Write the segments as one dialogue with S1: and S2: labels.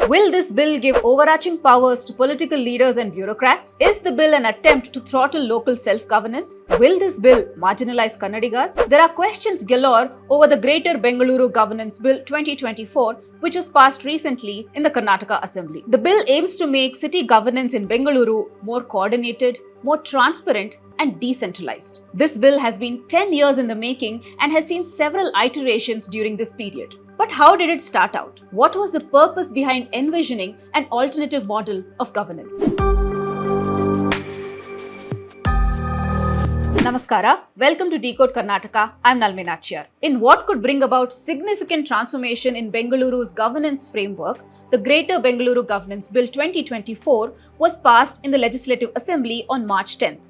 S1: Will this bill give overarching powers to political leaders and bureaucrats? Is the bill an attempt to throttle local self-governance? Will this bill marginalize Kannadigas? There are questions galore over the Greater Bengaluru Governance Bill 2024, which was passed recently in the Karnataka Assembly. The bill aims to make city governance in Bengaluru more coordinated, more transparent and decentralized. This bill has been 10 years in the making and has seen several iterations during this period. But how did it start out? What was the purpose behind envisioning an alternative model of governance? Namaskara, welcome to Decode Karnataka. I'm Nalme Nachiyar. In what could bring about significant transformation in Bengaluru's governance framework, the Greater Bengaluru Governance Bill 2024 was passed in the Legislative Assembly on March 10th.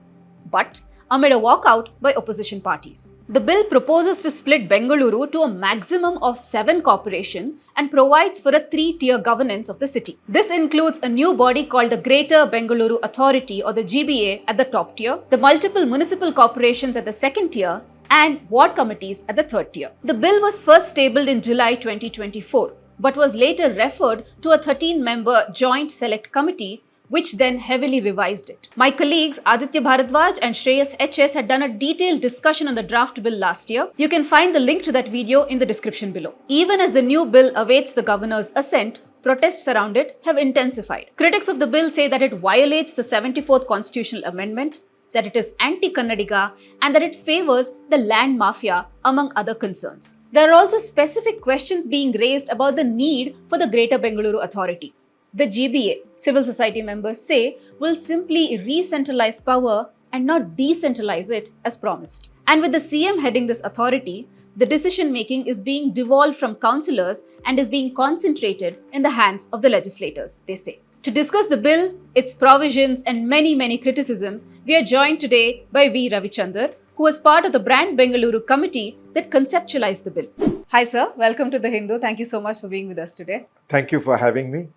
S1: But amid a walkout by opposition parties. The bill proposes to split Bengaluru to a maximum of 7 corporations and provides for a 3-tier governance of the city. This includes a new body called the Greater Bengaluru Authority or the GBA at the top tier, the multiple municipal corporations at the 2nd tier, and ward committees at the 3rd tier. The bill was first tabled in July 2024, but was later referred to a 13-member Joint Select Committee, which then heavily revised it. My colleagues Aditya Bharadwaj and Shreyas HS had done a detailed discussion on the draft bill last year. You can find the link to that video in the description below. Even as the new bill awaits the governor's assent, protests around it have intensified. Critics of the bill say that it violates the 74th Constitutional Amendment, that it is anti-Kannadiga, and that it favors the land mafia, among other concerns. There are also specific questions being raised about the need for the Greater Bengaluru Authority. The GBA, civil society members say, will simply re-centralize power and not decentralize it as promised. And with the CM heading this authority, the decision-making is being devolved from councillors and is being concentrated in the hands of the legislators, they say. To discuss the bill, its provisions and many criticisms, we are joined today by V. Ravichandar, who was part of the Brand Bengaluru Committee that conceptualized the bill. Hi sir, welcome to The Hindu. Thank you so much for being with us today.
S2: Thank you for having me.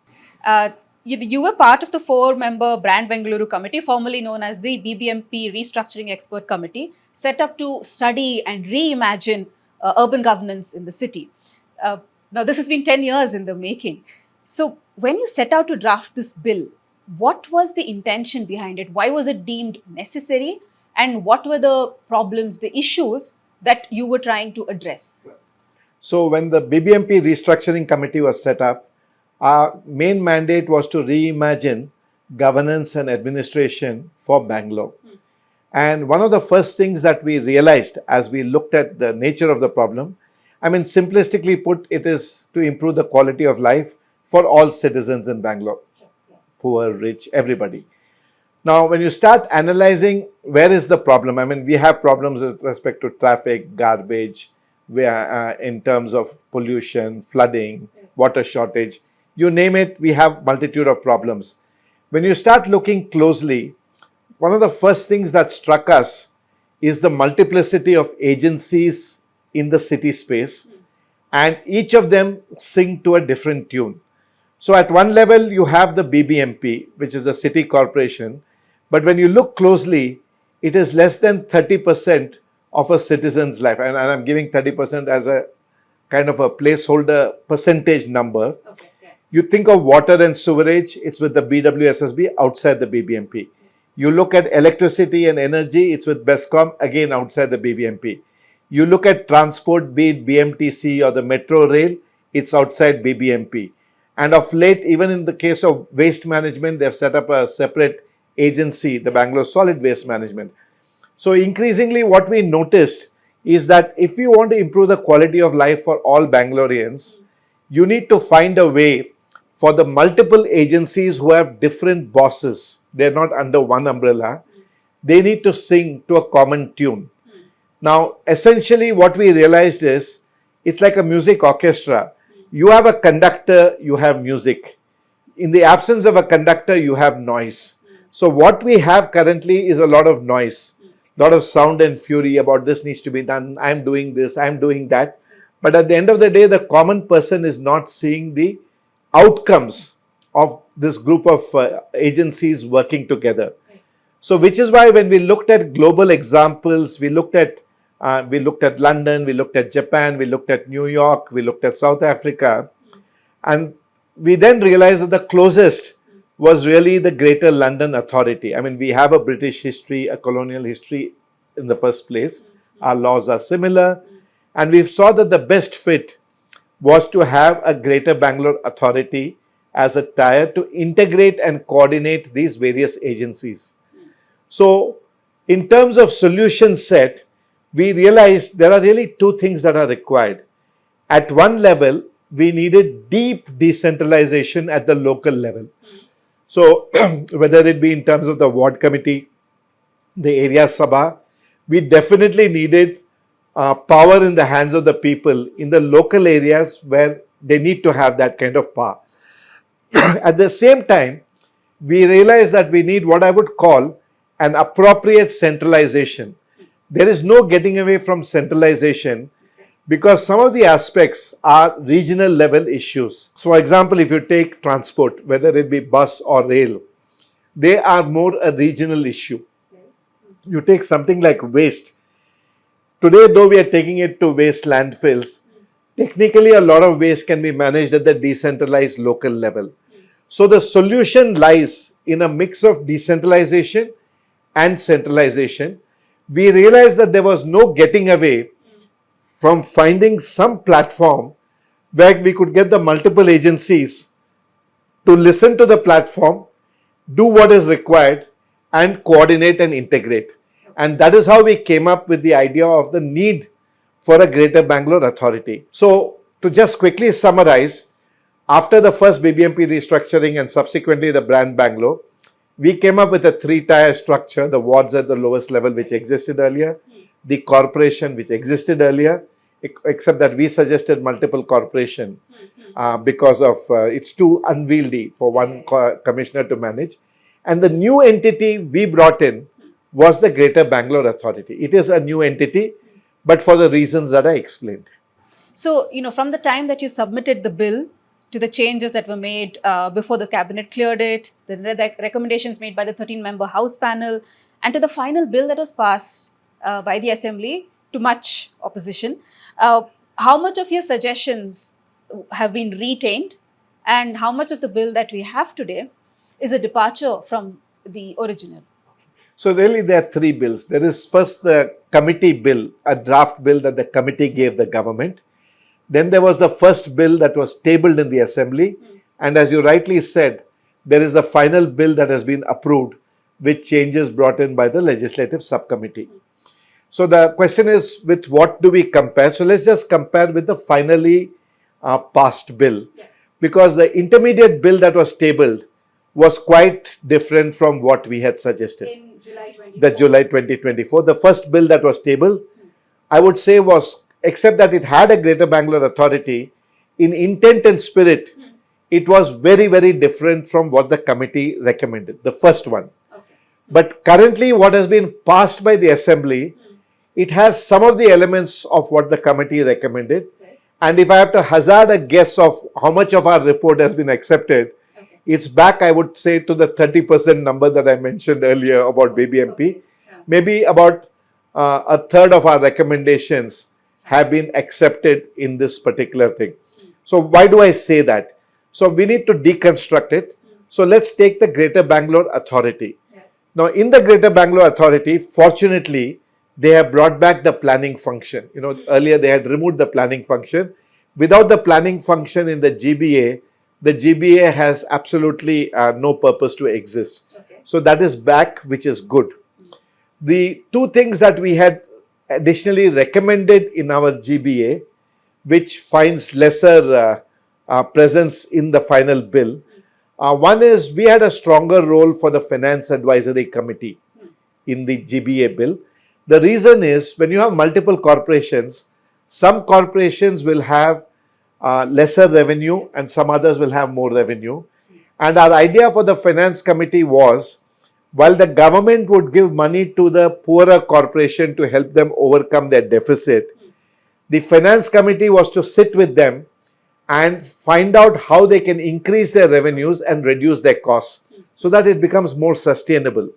S1: You were part of the 4-member Brand Bengaluru Committee, formerly known as the BBMP Restructuring Expert Committee, set up to study and reimagine urban governance in the city. Now, this has been 10 years in the making. So, when you set out to draft this bill, what was the intention behind it? Why was it deemed necessary? And what were the problems, the issues that you were trying to address?
S2: So, when the BBMP Restructuring Committee was set up, our main mandate was to reimagine governance and administration for Bangalore. And one of the first things that we realized as we looked at the nature of the problem, simplistically put, it is to improve the quality of life for all citizens in Bangalore, poor, rich, everybody. Now, when you start analyzing where is the problem, we have problems with respect to traffic, garbage, in terms of pollution, flooding, water shortage. You name it, we have multitude of problems. When you start looking closely, one of the first things that struck us is the multiplicity of agencies in the city space, and each of them sing to a different tune. So at one level, you have the BBMP, which is the city corporation, but when you look closely, it is less than 30% of a citizen's life, and I'm giving 30% as a kind of a placeholder percentage number. Okay. You think of water and sewerage, it's with the BWSSB outside the BBMP. You look at electricity and energy, it's with BESCOM, again outside the BBMP. You look at transport, be it BMTC or the metro rail, it's outside BBMP. And of late, even in the case of waste management, they've set up a separate agency, the Bangalore Solid Waste Management. So increasingly what we noticed is that if you want to improve the quality of life for all Bangaloreans, you need to find a way for the multiple agencies who have different bosses. They're not under one umbrella. They need to sing to a common tune. Now, essentially what we realized is, it's like a music orchestra. You have a conductor, you have music. In the absence of a conductor, you have noise. So what we have currently is a lot of noise, a lot of sound and fury about this needs to be done, I'm doing this, I'm doing that. But at the end of the day, the common person is not seeing the outcomes of this group of agencies working together. So which is why when we looked at global examples, we looked at London, we looked at Japan, we looked at New York, we looked at South Africa, and we then realized that the closest was really the Greater London Authority. I mean, we have a British history, a colonial history in the first place. Our laws are similar. And we saw that the best fit was to have a Greater Bangalore Authority as a tier to integrate and coordinate these various agencies. So, in terms of solution set, we realized there are really two things that are required. At one level, we needed deep decentralization at the local level. So, whether it be in terms of the ward committee, the area sabha, we definitely needed power in the hands of the people in the local areas where they need to have that kind of power. At the same time, we realized that we need what I would call an appropriate centralization. There is no getting away from centralization because some of the aspects are regional level issues. So, for example, if you take transport, whether it be bus or rail, they are more a regional issue. You take something like waste. Today, though we are taking it to waste landfills, technically a lot of waste can be managed at the decentralized local level. So, the solution lies in a mix of decentralization and centralization. We realized that there was no getting away from finding some platform where we could get the multiple agencies to listen to the platform, do what is required, and coordinate and integrate. And that is how we came up with the idea of the need for a Greater Bangalore Authority. So, to just quickly summarize, after the first BBMP restructuring and subsequently the Brand Bangalore, we came up with a three-tier structure, the wards at the lowest level which existed earlier, the corporation which existed earlier, except that we suggested multiple corporation because of it's too unwieldy for one commissioner to manage. And the new entity we brought in was the Greater Bangalore Authority. It is a new entity, but for the reasons that I explained.
S1: So, from the time that you submitted the bill to the changes that were made before the cabinet cleared it, the recommendations made by the 13-member House panel, and to the final bill that was passed by the Assembly to much opposition, how much of your suggestions have been retained and how much of the bill that we have today is a departure from the original?
S2: So really there are three bills. There is first the committee bill, a draft bill that the committee gave the government. Then there was the first bill that was tabled in the Assembly. And as you rightly said, there is the final bill that has been approved with changes brought in by the legislative subcommittee. So the question is, with what do we compare? So let's just compare with the finally passed bill. Because the intermediate bill that was tabled was quite different from what we had suggested.
S1: In July 2024.
S2: The July 2024. The first bill that was tabled, I would say was, except that it had a Greater Bangalore Authority, in intent and spirit, it was very, very different from what the committee recommended, the first one.
S1: Okay.
S2: But currently what has been passed by the Assembly, it has some of the elements of what the committee recommended.
S1: Right.
S2: And if I have to hazard a guess of how much of our report has been accepted, it's back, I would say, to the 30% number that I mentioned earlier about BBMP.
S1: Okay. Yeah.
S2: Maybe about a third of our recommendations have been accepted in this particular thing. So why do I say that? So we need to deconstruct it. So let's take the Greater Bangalore Authority.
S1: Yeah.
S2: Now in the Greater Bangalore Authority, fortunately, they have brought back the planning function. Earlier they had removed the planning function. Without the planning function in the GBA has absolutely no purpose to exist.
S1: Okay.
S2: So that is back, which is good. The two things that we had additionally recommended in our GBA, which finds lesser presence in the final bill, one is we had a stronger role for the Finance Advisory Committee in the GBA bill. The reason is when you have multiple corporations, some corporations will have lesser revenue and some others will have more revenue. And our idea for the Finance Committee was, while the government would give money to the poorer corporation to help them overcome their deficit, the Finance Committee was to sit with them and find out how they can increase their revenues and reduce their costs so that it becomes more sustainable.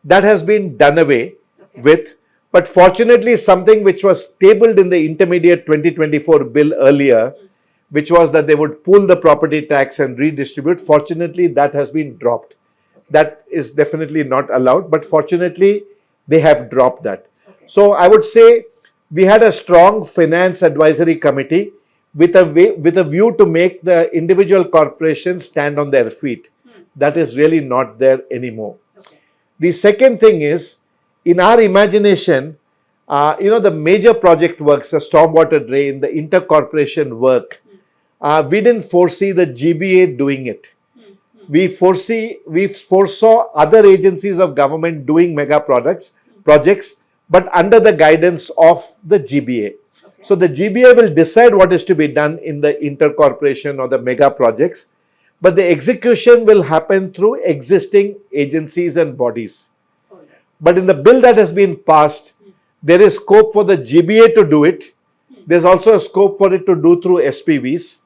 S2: That has been done away with, but fortunately something which was tabled in the intermediate 2024 bill earlier, which was that they would pool the property tax and redistribute. Fortunately, that has been dropped. That is definitely not allowed, but fortunately, they have dropped that. So I would say we had a strong finance advisory committee with a view to make the individual corporations stand on their feet. That is really not there anymore. The second thing is, in our imagination, the major project works, the stormwater drain, the intercorporation work, we didn't foresee the GBA doing it. We foresaw other agencies of government doing mega projects, but under the guidance of the GBA. So the GBA will decide what is to be done in the intercorporation or the mega projects, but the execution will happen through existing agencies and bodies. But in the bill that has been passed, there is scope for the GBA to do it. There's also a scope for it to do through SPVs.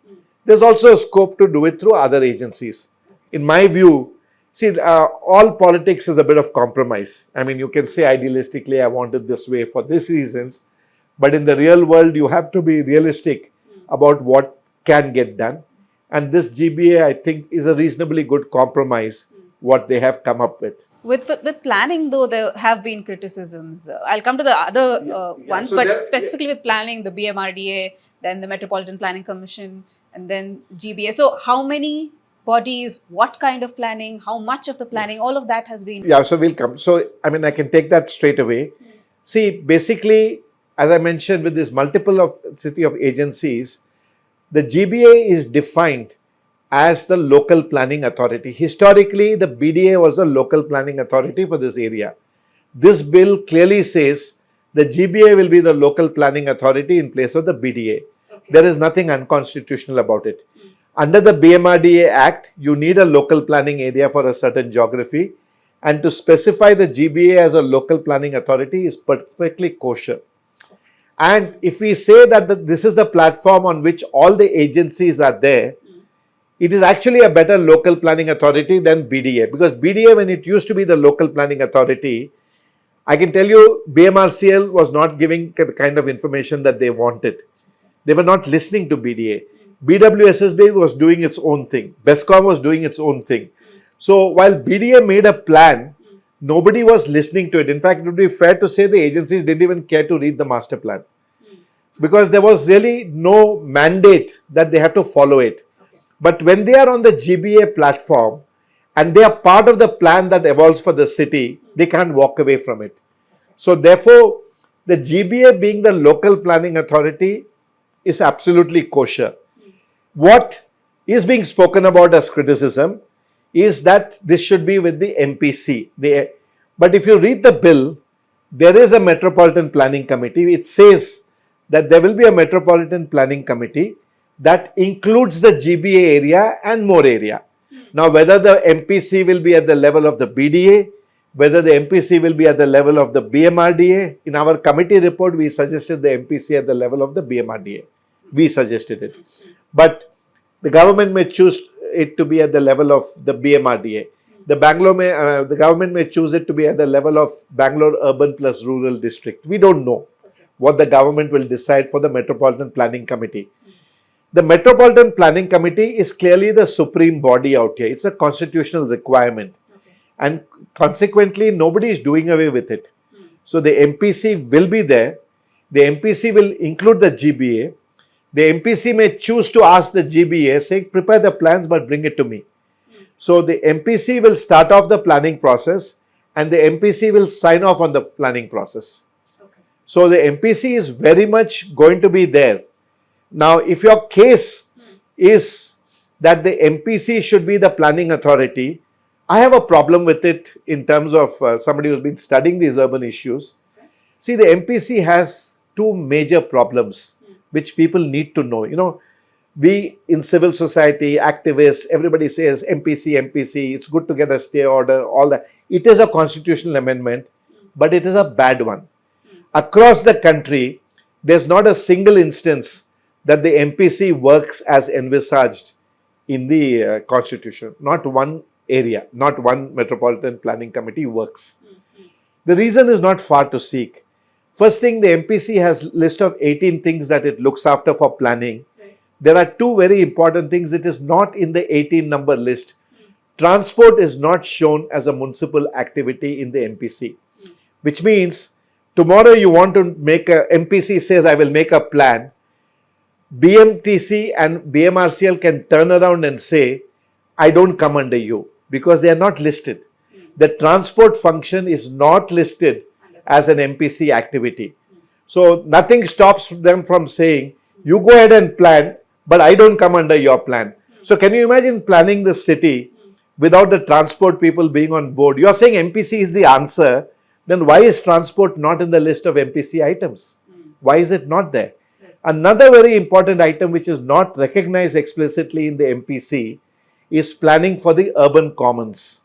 S2: There's also a scope to do it through other agencies. In my view, see, all politics is a bit of compromise. I mean, you can say idealistically, I want it this way for these reasons. But in the real world, you have to be realistic about what can get done. And this GBA, I think, is a reasonably good compromise, what they have come up with.
S1: With planning, though, there have been criticisms. I'll come to the other ones, so but specifically with planning, the BMRDA, then the Metropolitan Planning Commission, and then GBA. So how many bodies, what kind of planning, how much of the planning, all of that has been...
S2: Yeah, so we'll come. So, I mean, I can take that straight away. See, basically, as I mentioned, with this multiplicity of agencies, the GBA is defined as the local planning authority. Historically, the BDA was the local planning authority for this area. This bill clearly says the GBA will be the local planning authority in place of the BDA. There is nothing unconstitutional about it. Under the BMRDA Act, you need a local planning area for a certain geography, and to specify the GBA as a local planning authority is perfectly kosher. And if we say that this is the platform on which all the agencies are there, it is actually a better local planning authority than BDA, because BDA, when it used to be the local planning authority, I can tell you BMRCL was not giving the kind of information that they wanted. They were not listening to BDA. BWSSB was doing its own thing. BESCOM was doing its own thing. So while BDA made a plan, nobody was listening to it. In fact, it would be fair to say the agencies didn't even care to read the master plan, because there was really no mandate that they have to follow it. But when they are on the GBA platform and they are part of the plan that evolves for the city, they can't walk away from it. So therefore, the GBA being the local planning authority is absolutely kosher. What is being spoken about as criticism is that this should be with the MPC. But if you read the bill, there is a Metropolitan Planning Committee. It says that there will be a Metropolitan Planning Committee that includes the GBA area and more area. Now, whether the MPC will be at the level of the BDA, whether the MPC will be at the level of the BMRDA, in our committee report, we suggested the MPC at the level of the BMRDA. We suggested it. But the government may choose it to be at the level of the BMRDA. The government may choose it to be at the level of Bangalore Urban plus Rural District. We don't know what the government will decide for the Metropolitan Planning Committee. The Metropolitan Planning Committee is clearly the supreme body out here. It's a constitutional requirement. And consequently, nobody is doing away with it. So the MPC will be there. The MPC will include the GBA. The MPC may choose to ask the GBA, say, prepare the plans but bring it to me. So the MPC will start off the planning process and the MPC will sign off on the planning process. So the MPC is very much going to be there. Now, if your case is that the MPC should be the planning authority, I have a problem with it in terms of somebody who's been studying these urban issues. See, the MPC has two major problems which people need to know. You know, we in civil society, activists, everybody says MPC, MPC, it's good to get a stay order, all that. It is a constitutional amendment, but it is a bad one. Across the country, there's not a single instance that the MPC works as envisaged in the constitution. Not one area, not one Metropolitan Planning Committee works. The reason is not far to seek. First thing, the MPC has a list of 18 things that it looks after for planning. there are two very important things. It is not in the 18 number list. Transport is not shown as a municipal activity in the MPC, which means tomorrow you want to make a, MPC says I will make a plan. BMTC and BMRCL can turn around and say, I don't come under you because they are not listed. The transport function is not listed as an MPC activity. So nothing stops them from saying, you go ahead and plan, but I don't come under your plan. So can you imagine planning the city without the transport people being on board? You are saying MPC is the answer, then why is transport not in the list of MPC items? Why is it not there? Another very important item which is not recognized explicitly in the MPC is planning for the urban commons.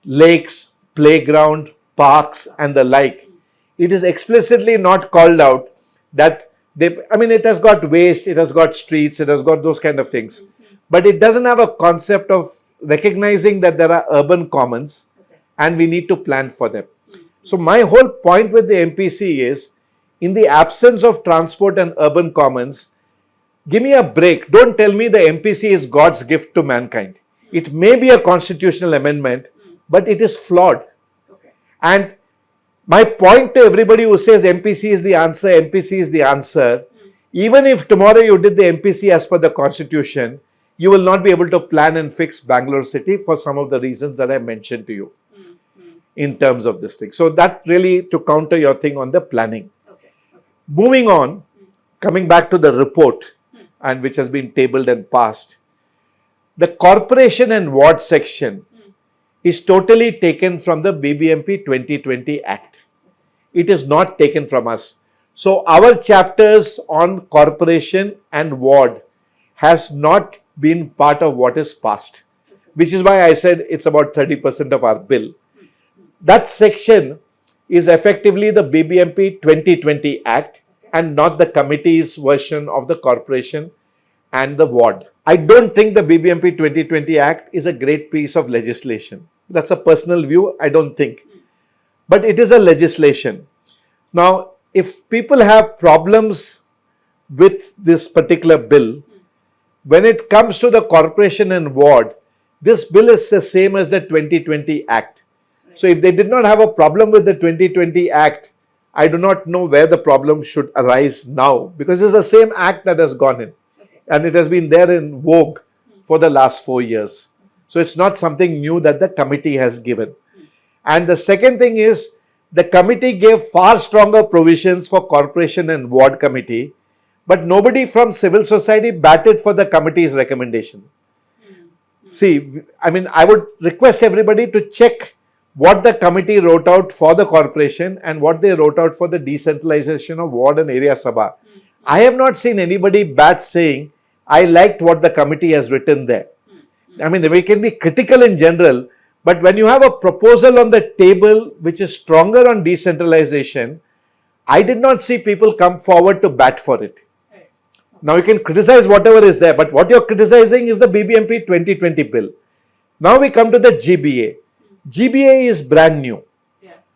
S2: Lakes, playground, parks and the like. It is explicitly not called out that it has got waste, it has got streets, it has got those kind of things. But it doesn't have a concept of recognizing that there are urban commons and we need to plan for them. So my whole point with the MPC is, in the absence of transport and urban commons, give me a break. Don't tell me the MPC is God's gift to mankind. It may be a constitutional amendment, but it is flawed. And my point to everybody who says MPC is the answer, MPC is the answer, even if tomorrow you did the MPC as per the constitution, you will not be able to plan and fix Bangalore city for some of the reasons that I mentioned to you in terms of this thing. So that really to counter your thing on the planning. Moving on, coming back to the report and which has been tabled and passed, the corporation and ward section is totally taken from the BBMP 2020 Act. It is not taken from us. So our chapters on corporation and ward has not been part of what is passed, which is why I said it's about 30% of our bill. That section is effectively the BBMP 2020 Act and not the committee's version of the corporation and the ward. I don't think the BBMP 2020 Act is a great piece of legislation. That's a personal view, I don't think. But it is a legislation. Now, if people have problems with this particular bill, when it comes to the corporation and ward, this bill is the same as the 2020 Act. So if they did not have a problem with the 2020 Act, I do not know where the problem should arise now, because it's the same act that has gone in and it has been there in vogue for the last 4 years. So it's not something new that the committee has given. And the second thing is, the committee gave far stronger provisions for corporation and ward committee, but nobody from civil society batted for the committee's recommendation. See, I would request everybody to check what the committee wrote out for the corporation and what they wrote out for the decentralization of ward and area sabha. I have not seen anybody bat saying, I liked what the committee has written there. We can be critical in general, but when you have a proposal on the table which is stronger on decentralization, I did not see people come forward to bat for it. Now you can criticize whatever is there, but what you're criticizing is the BBMP 2020 bill. Now we come to the GBA. GBA is brand new.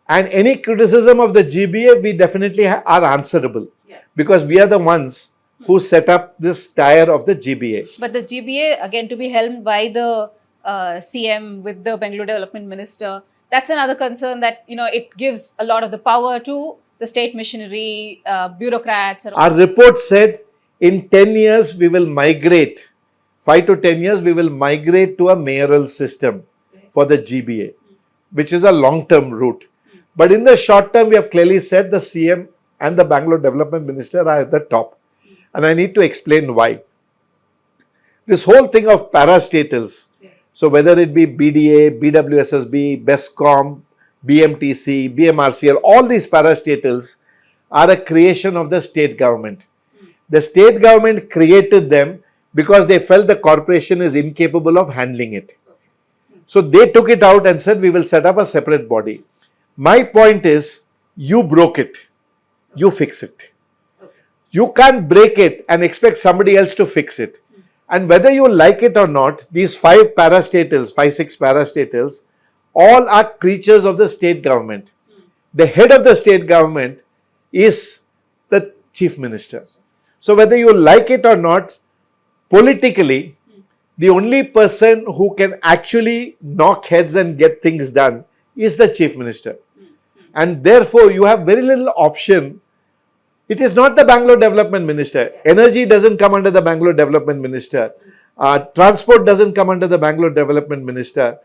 S2: And any criticism of the GBA, we definitely are answerable. Because we are the ones who set up this tier of the GBA.
S1: But the GBA, again, to be helmed by the CM with the Bengaluru Development Minister, that's another concern that, it gives a lot of the power to the state machinery, bureaucrats.
S2: Our report said in 10 years, we will migrate, 5 to 10 years, we will migrate to a mayoral system for the GBA, which is a long-term route. But in the short term, we have clearly said the CM and the Bangalore Development Minister are at the top. And I need to explain why. This whole thing of parastatals, so whether it be BDA, BWSSB, BESCOM, BMTC, BMRCL, all these parastatals are a creation of the state government. The state government created them because they felt the corporation is incapable of handling it. So they took it out and said, we will set up a separate body. My point is, you broke it. You fix it. You can't break it and expect somebody else to fix it. And whether you like it or not, these 5 parastatals, 5-6 parastatals, all are creatures of the state government. The head of the state government is the chief minister. So whether you like it or not, politically, the only person who can actually knock heads and get things done is the chief minister. And therefore, you have very little option. It is not the Bangalore Development Minister. Energy doesn't come under the Bangalore Development Minister. Transport doesn't come under the Bangalore Development Minister.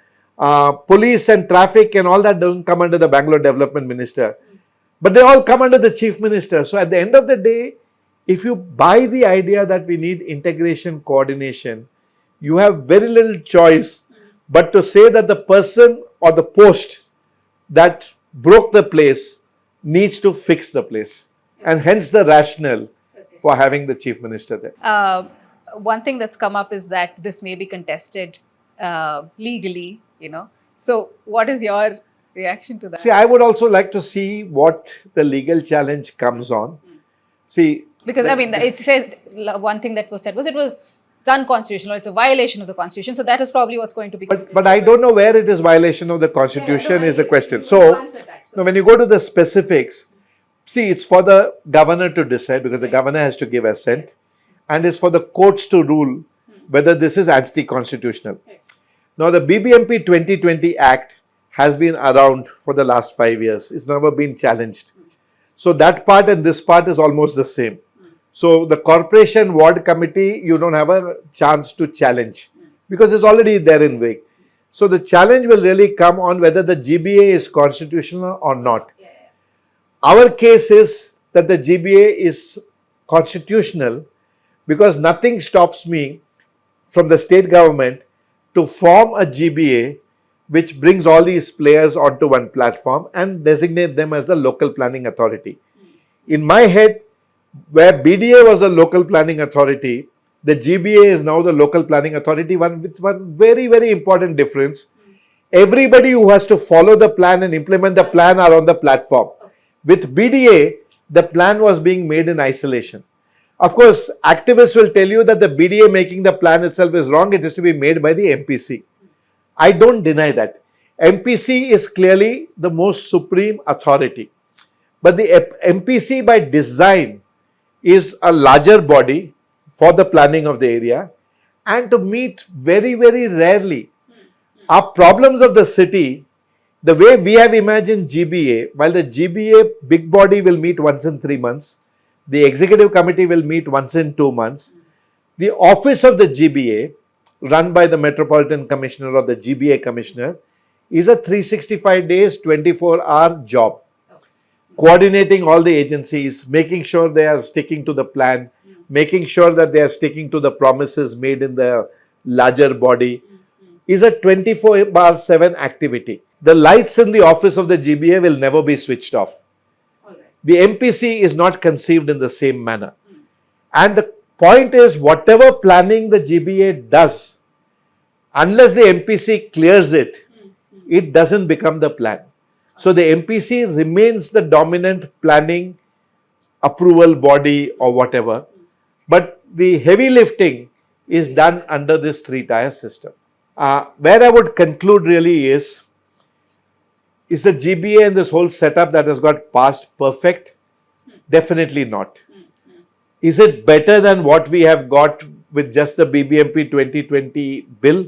S2: Police and traffic and all that doesn't come under the Bangalore Development Minister. But they all come under the chief minister. So at the end of the day, if you buy the idea that we need integration, coordination, you have very little choice but to say that the person or the post that broke the place needs to fix the place. And hence the rationale for having the chief minister there.
S1: One thing that's come up is that this may be contested legally, So what is your reaction to that?
S2: See, I would also like to see what the legal challenge comes on. See,
S1: because it said one thing that was said was it was unconstitutional, it's a violation of the constitution. So that is probably what's going to be.
S2: But I don't know where it is violation of the constitution is the question. So when you go to the specifics, see, it's for the governor to decide because the governor has to give assent, and it's for the courts to rule whether this is anti-constitutional. Now, the BBMP 2020 Act has been around for the last 5 years. It's never been challenged. So that part and this part is almost the same. So the corporation ward committee, you don't have a chance to challenge because it's already there in way. So the challenge will really come on whether the GBA is constitutional or not. Our case is that the GBA is constitutional because nothing stops me from the state government to form a GBA which brings all these players onto one platform and designate them as the local planning authority. In my head, where BDA was the local planning authority, the GBA is now the local planning authority, with one very, very important difference. Everybody who has to follow the plan and implement the plan are on the platform. With BDA, the plan was being made in isolation. Of course, activists will tell you that the BDA making the plan itself is wrong. It is to be made by the MPC. I don't deny that. MPC is clearly the most supreme authority. But the MPC by design is a larger body for the planning of the area and to meet very, very rarely. Our problems of the city, the way we have imagined GBA, while the GBA big body will meet once in 3 months, the executive committee will meet once in 2 months, the office of the GBA run by the Metropolitan Commissioner or the GBA Commissioner is a 365 days, 24-hour job. Coordinating all the agencies, making sure they are sticking to the plan, making sure that they are sticking to the promises made in the larger body is a 24/7 activity. The lights in the office of the GBA will never be switched off. The MPC is not conceived in the same manner. And the point is, whatever planning the GBA does, unless the MPC clears it, it doesn't become the plan. So the MPC remains the dominant planning approval body or whatever, but the heavy lifting is done under this three-tier system. Where I would conclude really is the GBA and this whole setup that has got passed perfect? Definitely not. Is it better than what we have got with just the BBMP 2020 bill?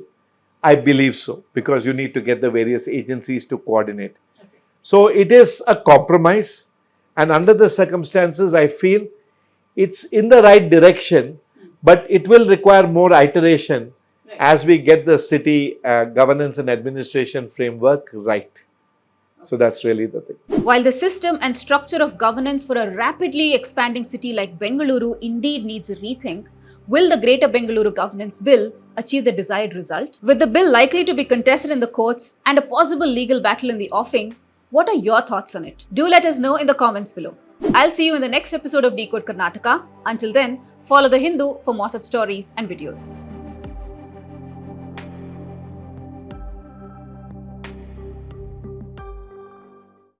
S2: I believe so, because you need to get the various agencies to coordinate. So it is a compromise, and under the circumstances, I feel it's in the right direction, but it will require more iteration as we get the city governance and administration framework right. So that's really the thing.
S1: While the system and structure of governance for a rapidly expanding city like Bengaluru indeed needs a rethink, will the Greater Bengaluru Governance Bill achieve the desired result? With the bill likely to be contested in the courts and a possible legal battle in the offing, what are your thoughts on it? Do let us know in the comments below. I'll see you in the next episode of Decode Karnataka. Until then, follow The Hindu for more such stories and videos.